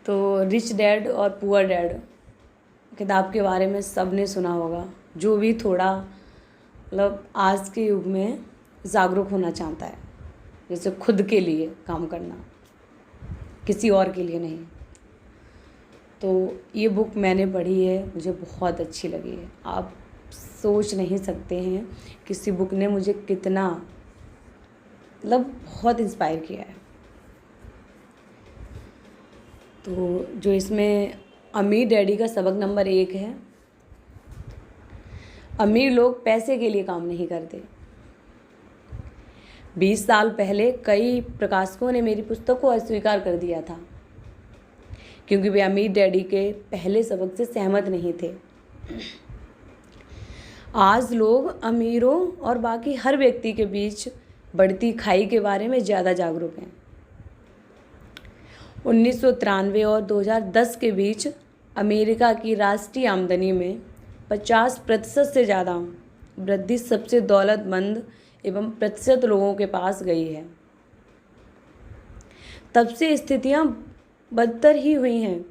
तो rich dad और poor dad किताब के बारे में सब ने सुना होगा। जो भी थोड़ा मतलब आज के युग में जागरूक होना चाहता है, जैसे खुद के लिए काम करना, किसी और के लिए नहीं। तो ये बुक मैंने पढ़ी है, मुझे बहुत अच्छी लगी है। आप सोच नहीं सकते हैं किसी बुक ने मुझे कितना मतलब बहुत इंस्पायर किया है। तो जो इसमें अमीर डैडी का सबक नंबर 1 है, अमीर लोग पैसे के लिए काम नहीं करते। 20 साल पहले कई प्रकाशकों ने मेरी पुस्तक को अस्वीकार कर दिया था क्योंकि वे अमीर डैडी के पहले सबक से सहमत नहीं थे। आज लोग अमीरों और बाकी हर व्यक्ति के बीच बढ़ती खाई के बारे में ज़्यादा जागरूक हैं। 1993 और 2010 के बीच अमेरिका की राष्ट्रीय आमदनी में 50% से ज़्यादा वृद्धि सबसे दौलतमंद एवं प्रतिशत लोगों के पास गई है। तब से स्थितियां बदतर ही हुई हैं।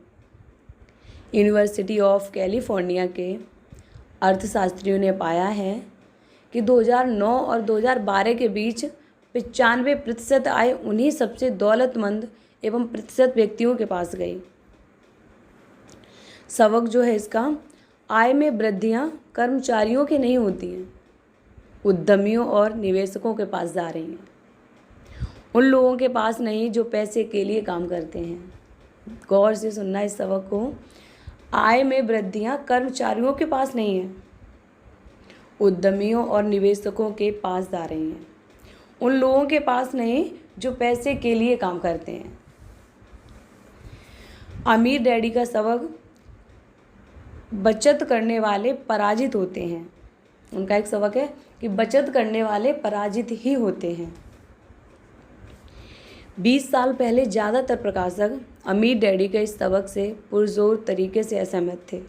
यूनिवर्सिटी ऑफ कैलिफोर्निया के अर्थशास्त्रियों ने पाया है कि 2009 और 2012 के बीच 95% आय उन्हीं सबसे दौलतमंद एवं प्रतिशत व्यक्तियों के पास गई। सबक जो है इसका, आय में वृद्धियां कर्मचारियों की नहीं होती हैं, उद्यमियों और निवेशकों के पास जा रही हैं। उन लोगों के पास नहीं जो पैसे के लिए काम करते हैं। गौर से सुनना इस सबक को। आय में वृद्धियां कर्मचारियों के पास नहीं है, उद्यमियों और निवेशकों के पास जा रही हैं। उन लोगों के पास नहीं जो पैसे के लिए काम करते हैं। अमीर डैडी का सबक, बचत करने वाले पराजित होते हैं। उनका एक सबक है कि बचत करने वाले पराजित ही होते हैं। 20 साल पहले ज़्यादातर प्रकाशक अमीर डैडी के इस सबक से पुरजोर तरीके से असहमत थे।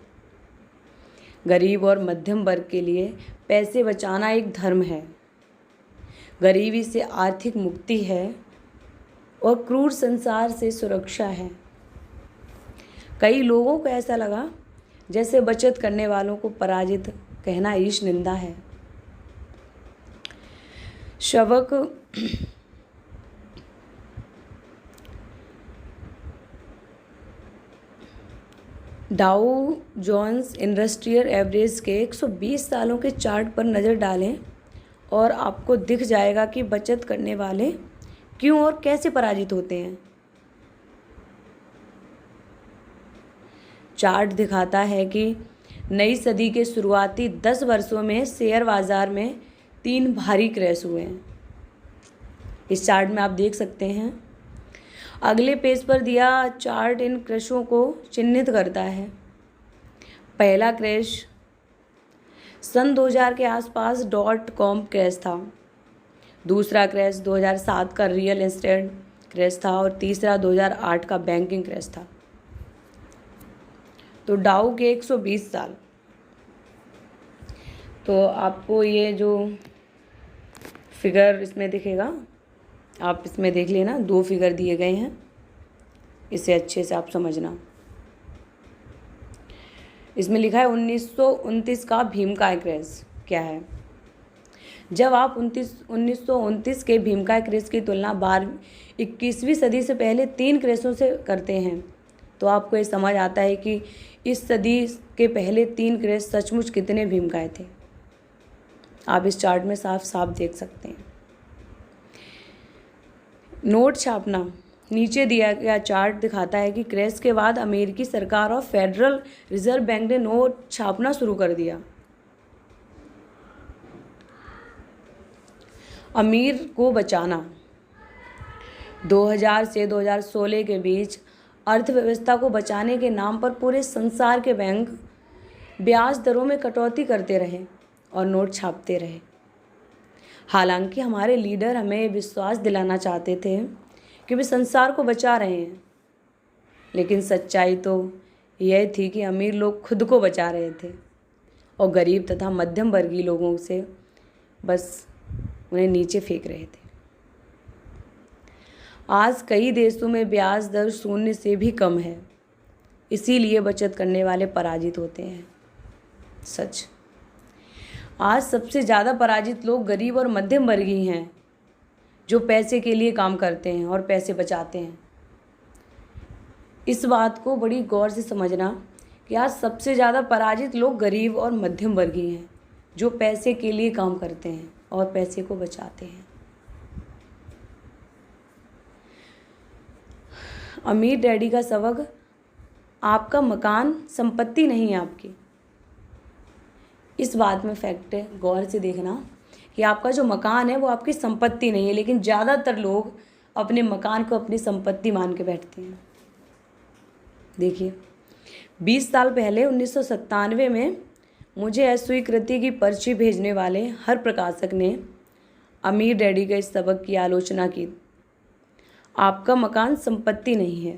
गरीब और मध्यम वर्ग के लिए पैसे बचाना एक धर्म है, गरीबी से आर्थिक मुक्ति है और क्रूर संसार से सुरक्षा है। कई लोगों को ऐसा लगा जैसे बचत करने वालों को पराजित कहना ईश निंदा है। सबक डाउ जोन्स इंडस्ट्रियल एवरेज के 120 सालों के चार्ट पर नज़र डालें और आपको दिख जाएगा कि बचत करने वाले क्यों और कैसे पराजित होते हैं। चार्ट दिखाता है कि नई सदी के शुरुआती 10 वर्षों में शेयर बाजार में 3 भारी क्रैश हुए हैं। इस चार्ट में आप देख सकते हैं। अगले पेज पर दिया चार्ट इन क्रैशों को चिन्हित करता है। पहला क्रैश सन 2000 के आसपास .com क्रैश था। दूसरा क्रैश 2007 का रियल एस्टेट क्रैश था और तीसरा 2008 का बैंकिंग क्रैश था। तो डाउ के 120 साल। तो आपको ये जो फिगर इसमें दिखेगा, आप इसमें देख लेना, 2 फिगर दिए गए हैं, इसे अच्छे से आप समझना। इसमें लिखा है 1929 का भीमकाय क्रैश क्या है। जब आप 1929 के भीमकाय क्रैश की तुलना 21वीं सदी से पहले 3 क्रैशों से करते हैं तो आपको ये समझ आता है कि इस सदी के पहले 3 क्रैश सचमुच कितने भीमकाय थे। आप इस चार्ट में साफ साफ देख सकते हैं। नोट छापना, नीचे दिया गया चार्ट दिखाता है कि क्रैश के बाद अमेरिकी सरकार और फेडरल रिजर्व बैंक ने नोट छापना शुरू कर दिया। अमीर को बचाना। 2000 से 2016 के बीच अर्थव्यवस्था को बचाने के नाम पर पूरे संसार के बैंक ब्याज दरों में कटौती करते रहे और नोट छापते रहे। हालांकि हमारे लीडर हमें विश्वास दिलाना चाहते थे कि वे संसार को बचा रहे हैं, लेकिन सच्चाई तो यह थी कि अमीर लोग खुद को बचा रहे थे और गरीब तथा मध्यम वर्गीय लोगों से बस उन्हें नीचे फेंक रहे थे। आज कई देशों में ब्याज दर 0 से भी कम है। इसीलिए बचत करने वाले पराजित होते हैं। सच। आज सबसे ज़्यादा पराजित लोग गरीब और मध्यम वर्गीय हैं, जो पैसे के लिए काम करते हैं और पैसे बचाते हैं। इस बात को बड़ी गौर से समझना कि आज सबसे ज़्यादा पराजित लोग गरीब और मध्यम वर्गीय हैं, जो पैसे के लिए काम करते हैं और पैसे को बचाते हैं। अमीर डैडी का सबक, आपका मकान संपत्ति नहीं है आपकी। इस बात में फैक्ट है, गौर से देखना कि आपका जो मकान है वो आपकी संपत्ति नहीं है, लेकिन ज़्यादातर लोग अपने मकान को अपनी संपत्ति मान के बैठते हैं। देखिए, 20 साल पहले 1997 में मुझे अस्वीकृति की पर्ची भेजने वाले हर प्रकाशक ने अमीर डैडी के इस सबक की आलोचना की। आपका मकान संपत्ति नहीं है।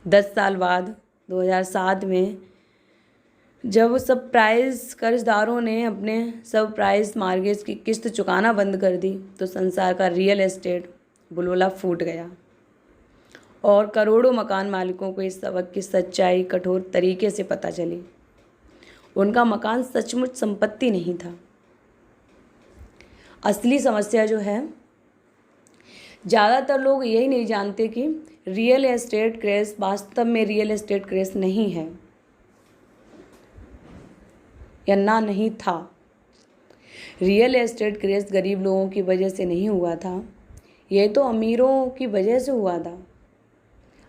10 साल बाद 2007 में जब सब प्राइज कर्जदारों ने अपने सब प्राइज मार्गेज की किस्त चुकाना बंद कर दी, तो संसार का रियल एस्टेट बुलबुला फूट गया और करोड़ों मकान मालिकों को इस सबक की सच्चाई कठोर तरीके से पता चली। उनका मकान सचमुच संपत्ति नहीं था। असली समस्या जो है, ज़्यादातर लोग यही नहीं जानते कि रियल एस्टेट क्रैश वास्तव में रियल एस्टेट क्रैश नहीं है या नहीं था। रियल एस्टेट क्रैश गरीब लोगों की वजह से नहीं हुआ था, यह तो अमीरों की वजह से हुआ था।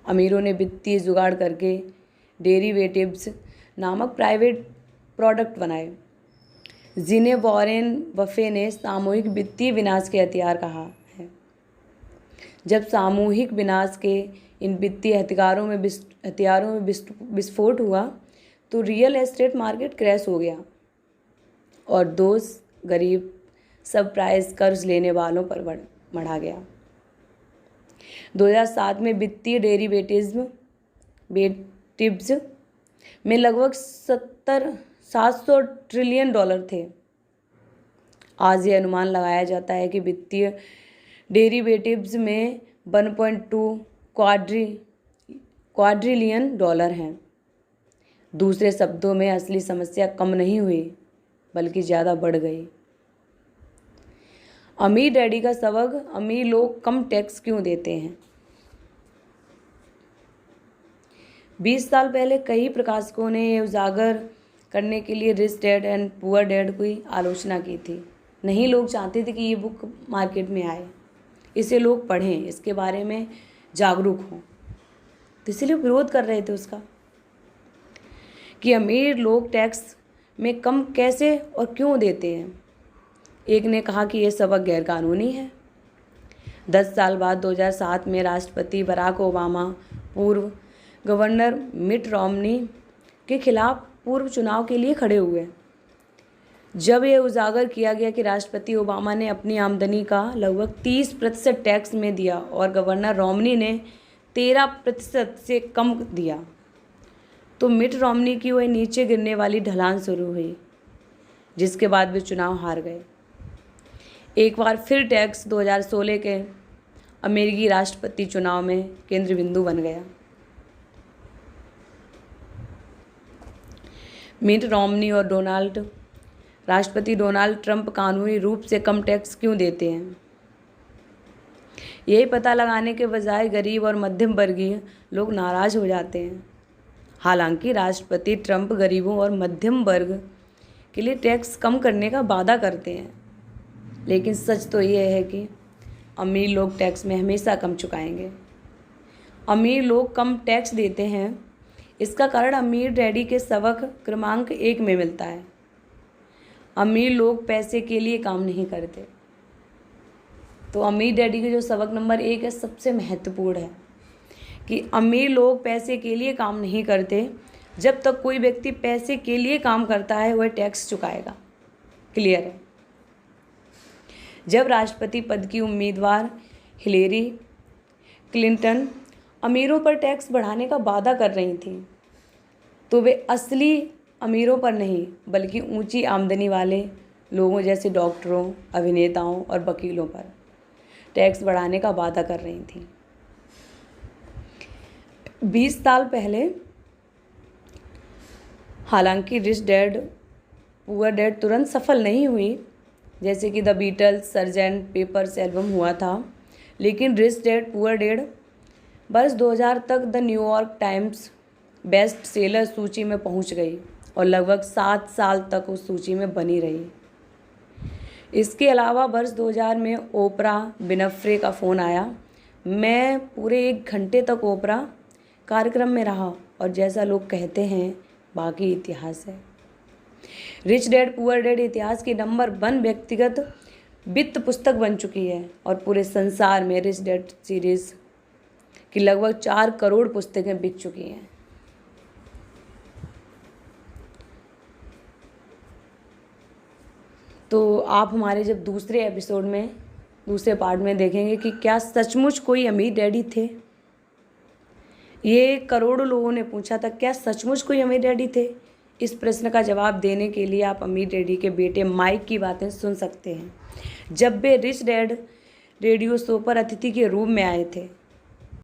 अमीरों ने वित्तीय जुगाड़ करके डेरिवेटिव्स नामक प्राइवेट प्रोडक्ट बनाए, जिन्हें वॉरेन बफे ने सामूहिक वित्तीय विनाश के हथियार कहा है। जब सामूहिक विनाश के इन वित्तीय हथियारों में विस्फोट हुआ, तो रियल एस्टेट मार्केट क्रैश हो गया और दोष गरीब सब प्राइस कर्ज लेने वालों पर बढ़ा गया। 2007 में वित्तीय डेरिवेटिव्स में लगभग 700 ट्रिलियन डॉलर थे। आज ये अनुमान लगाया जाता है कि वित्तीय डेरिवेटिव्स में 1.2 क्वाड्रिलियन डॉलर हैं। दूसरे शब्दों में असली समस्या कम नहीं हुई, बल्कि ज़्यादा बढ़ गई। अमीर डैडी का सबक, अमीर लोग कम टैक्स क्यों देते हैं। 20 साल पहले कई प्रकाशकों ने यह उजागर करने के लिए rich dad and poor dad की आलोचना की थी। नहीं, लोग चाहते थे कि ये बुक मार्केट में आए, इसे लोग पढ़ें, इसके बारे में जागरूक हों, तो इसलिए विरोध कर रहे थे उसका कि अमीर लोग टैक्स में कम कैसे और क्यों देते हैं। एक ने कहा कि यह सबक गैरकानूनी है। 10 साल बाद 2007 में राष्ट्रपति बराक ओबामा पूर्व गवर्नर मिट रोमनी के खिलाफ पूर्व चुनाव के लिए खड़े हुए। जब यह उजागर किया गया कि राष्ट्रपति ओबामा ने अपनी आमदनी का लगभग 30% टैक्स में दिया और गवर्नर रोमनी ने 13% से कम दिया, तो मिट रोमनी की वह नीचे गिरने वाली ढलान शुरू हुई, जिसके बाद वे चुनाव हार गए। एक बार फिर टैक्स 2016 के अमेरिकी राष्ट्रपति चुनाव में केंद्र बिंदु बन गया। मिट रोमनी और राष्ट्रपति डोनाल्ड ट्रंप कानूनी रूप से कम टैक्स क्यों देते हैं, यही पता लगाने के बजाय गरीब और मध्यम वर्गीय लोग नाराज हो जाते हैं। हालांकि राष्ट्रपति ट्रंप गरीबों और मध्यम वर्ग के लिए टैक्स कम करने का वादा करते हैं, लेकिन सच तो यह है कि अमीर लोग टैक्स में हमेशा कम चुकाएंगे। अमीर लोग कम टैक्स देते हैं, इसका कारण अमीर डैडी के सबक क्रमांक 1 में मिलता है। अमीर लोग पैसे के लिए काम नहीं करते। तो अमीर डैडी के जो सबक नंबर 1 है, सबसे महत्वपूर्ण है कि अमीर लोग पैसे के लिए काम नहीं करते। जब तक कोई व्यक्ति पैसे के लिए काम करता है, वह टैक्स चुकाएगा। क्लियर है। जब राष्ट्रपति पद की उम्मीदवार हिलेरी क्लिंटन अमीरों पर टैक्स बढ़ाने का वादा कर रही थी, तो वे असली अमीरों पर नहीं, बल्कि ऊंची आमदनी वाले लोगों जैसे डॉक्टरों, अभिनेताओं और वकीलों पर टैक्स बढ़ाने का वादा कर रही थी। 20 साल पहले हालांकि रिच डैड पुअर डैड तुरंत सफल नहीं हुई, जैसे कि the Beatles, Sergeant Pepper's album हुआ था, लेकिन रिच डैड पुअर डैड वर्ष 2000 तक the New York times best seller सूची में पहुंच गई और लगभग 7 साल तक उस सूची में बनी रही। इसके अलावा वर्ष 2000 में ओपरा विनफ्रे का फ़ोन आया। मैं पूरे 1 घंटे तक ओपरा कार्यक्रम में रहा और जैसा लोग कहते हैं बाकी इतिहास है। रिच डैड पुअर डैड इतिहास की नंबर 1 व्यक्तिगत वित्त पुस्तक बन चुकी है और पूरे संसार में रिच डैड सीरीज़ की लगभग 4 करोड़ पुस्तकें बिक चुकी हैं। तो आप हमारे जब दूसरे पार्ट में देखेंगे कि क्या सचमुच कोई अमीर डैडी थे। ये करोड़ों लोगों ने पूछा था, क्या सचमुच कोई अमीर डैडी थे। इस प्रश्न का जवाब देने के लिए आप अमीर डैडी के बेटे माइक की बातें सुन सकते हैं, जब वे रिच डैड रेडियो शो पर अतिथि के रूप में आए थे।